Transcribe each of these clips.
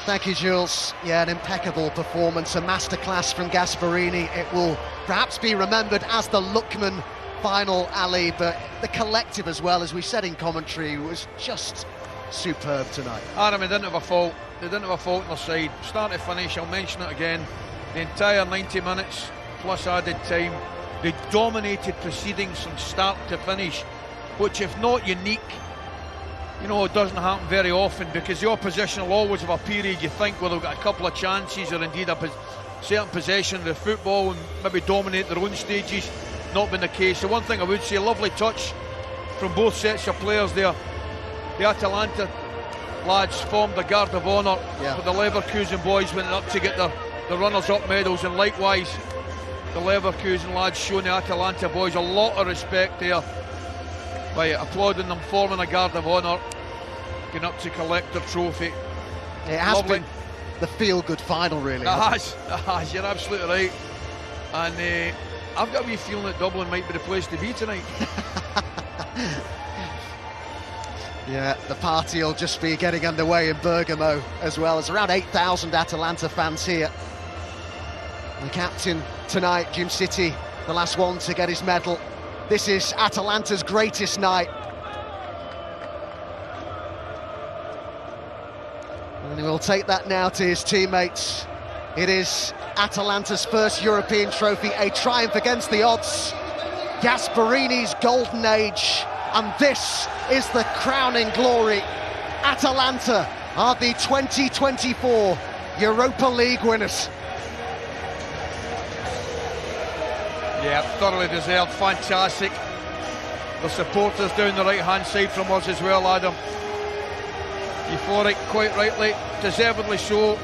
Thank you, Jules. Yeah, an impeccable performance, a masterclass from Gasperini. It will perhaps be remembered as the Lookman final, Ali, but the collective as well, as we said in commentary, was just superb tonight. Adam, they didn't have a fault. They didn't have a fault on their side. Start to finish, I'll mention it again. The entire 90 minutes, plus added time, they dominated proceedings from start to finish, which, if not unique, you know, it doesn't happen very often, because the opposition will always have a period, you think, where they've got a couple of chances or indeed a certain possession of the football and maybe dominate their own stages. Not been the case. The one thing I would say, lovely touch from both sets of players there. The Atalanta lads formed the guard of honour, but the Leverkusen boys went up to get the runners-up medals, and likewise the Leverkusen lads showing the Atalanta boys a lot of respect there by applauding them, forming a guard of honour, getting up to collect their trophy. It has been the feel-good final, really. It has, you're absolutely right. And I've got a wee feeling that Dublin might be the place to be tonight. Yeah, the party will just be getting underway in Bergamo as well. There's around 8,000 Atalanta fans here. The captain tonight, Jim City, the last one to get his medal. This is Atalanta's greatest night. And he will take that now to his teammates. It is Atalanta's first European trophy, a triumph against the odds. Gasperini's golden age, and this is the crowning glory. Atalanta are the 2024 Europa League winners. Yeah, thoroughly deserved, fantastic. The supporters down the right-hand side from us as well, Adam. Euphoric, quite rightly, deservedly so.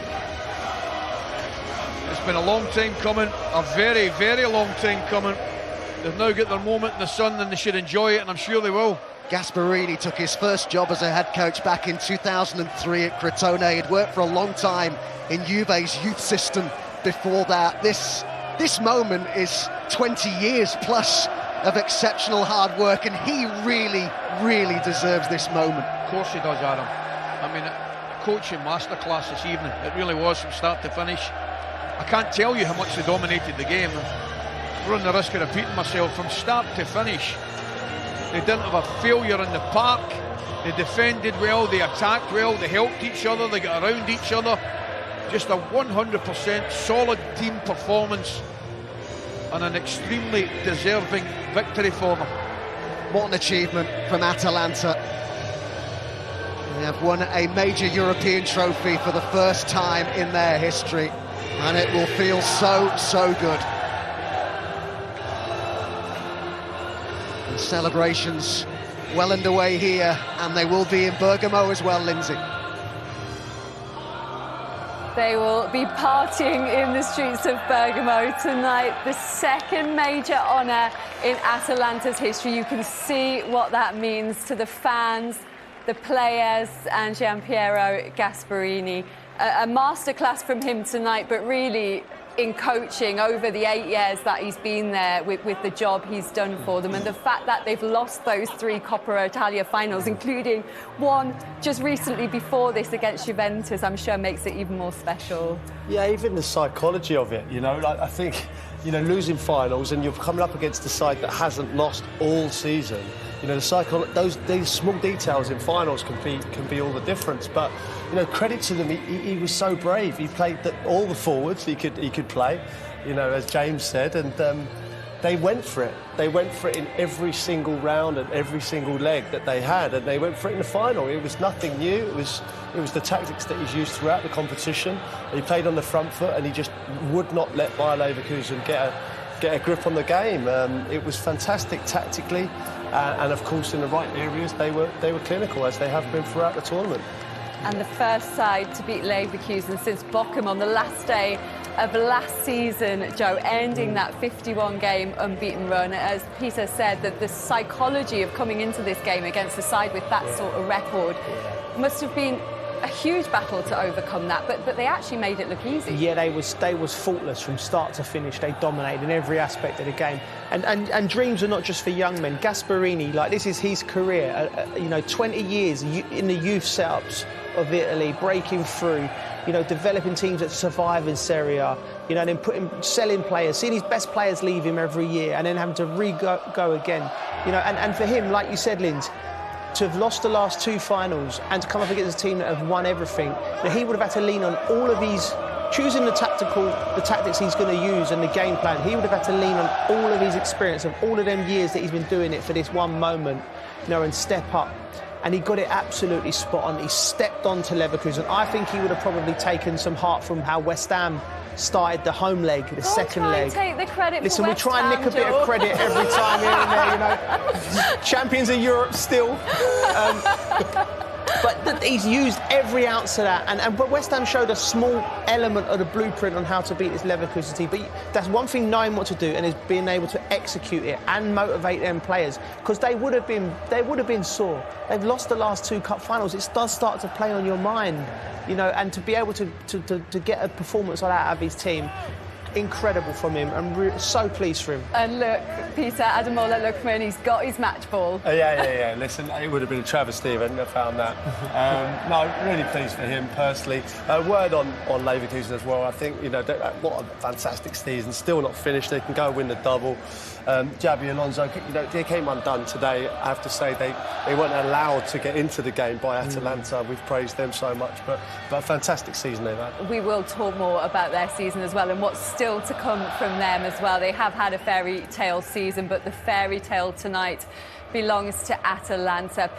It's been a long time coming, a very, very long time coming. They've now got their moment in the sun, and they should enjoy it, and I'm sure they will. Gasperini took his first job as a head coach back in 2003 at Crotone. He'd worked for a long time in Juve's youth system before that. This moment is 20 years plus of exceptional hard work, and he really, really deserves this moment. Of course he does, Adam. I mean, a coaching masterclass this evening. It really was, from start to finish. I can't tell you how much they dominated the game. I run the risk of repeating myself. From start to finish, they didn't have a failure in the park. They defended well, they attacked well, they helped each other, they got around each other. Just a 100% solid team performance, and an extremely deserving victory for them. What an achievement from Atalanta. They have won a major European trophy for the first time in their history, and it will feel so, so good. And celebrations well underway here, and they will be in Bergamo as well, Lindsay. They will be partying in the streets of Bergamo tonight. The second major honour in Atalanta's history. You can see what that means to the fans, the players, and Gianpiero Gasperini. A masterclass from him tonight, but really in coaching over the 8 years that he's been there with the job he's done for them, and the fact that they've lost those 3 Coppa Italia finals, including one just recently before this against Juventus, I'm sure makes it even more special. Yeah, even the psychology of it, you know, like, I think, you know, losing finals and you're coming up against a side that hasn't lost all season. You know, these small details in finals can be all the difference. But you know, credit to them. He was so brave. He played all the forwards he could play. You know, as James said, and they went for it. They went for it in every single round and every single leg that they had, and they went for it in the final. It was nothing new. It was the tactics that he's used throughout the competition. He played on the front foot, and he just would not let Bayer Leverkusen get a grip on the game. It was fantastic tactically, and of course in the right areas they were clinical, as they have been throughout the tournament. And the first side to beat Leverkusen since Bochum on the last day of last season, Joe, ending that 51-game unbeaten run. As Peter said, that the psychology of coming into this game against a side with that sort of record must have been a huge battle to overcome that, but they actually made it look easy. Yeah, they was faultless from start to finish. They dominated in every aspect of the game. And dreams are not just for young men. Gasperini, like, this is his career. 20 years in the youth setups of Italy, breaking through, developing teams that survive in Serie A, then selling players, seeing his best players leave him every year, and then having to go again. And for him, like you said, Linz, to have lost the last 2 finals and to come up against a team that have won everything, he would have had to lean on all of these, choosing the tactics he's going to use and the game plan. He would have had to lean on all of his experience of all of them years that he's been doing it for this one moment, and step up. And he got it absolutely spot on. He stepped on to Leverkusen. I think he would have probably taken some heart from how West Ham started the home leg, the second leg. Take the credit. Listen, for we West try and Ham, nick a bit of credit every time here and there, Champions of Europe still. But he's used every ounce of that. But West Ham showed a small element of the blueprint on how to beat this Leverkusen team. But that's one thing, knowing what to do, and is being able to execute it and motivate them players. Because they would have been sore. They've lost the last 2 cup finals. It does start to play on your mind, and to be able to get a performance like that out of his team, incredible from him. I'm so pleased for him. And look, Peter, Ademola Lookman, he's got his match ball. Yeah. Listen, it would have been a travesty if I hadn't have found that. No, really pleased for him personally. Word on Leverkusen as well. I think, what a fantastic season. Still not finished. They can go win the double. Xabi Alonso, they came undone today. I have to say they weren't allowed to get into the game by Atalanta. We've praised them so much, but a fantastic season they've had. We will talk more about their season as well and what's still to come from them as well. They have had a fairy tale season, but the fairy tale tonight belongs to Atalanta.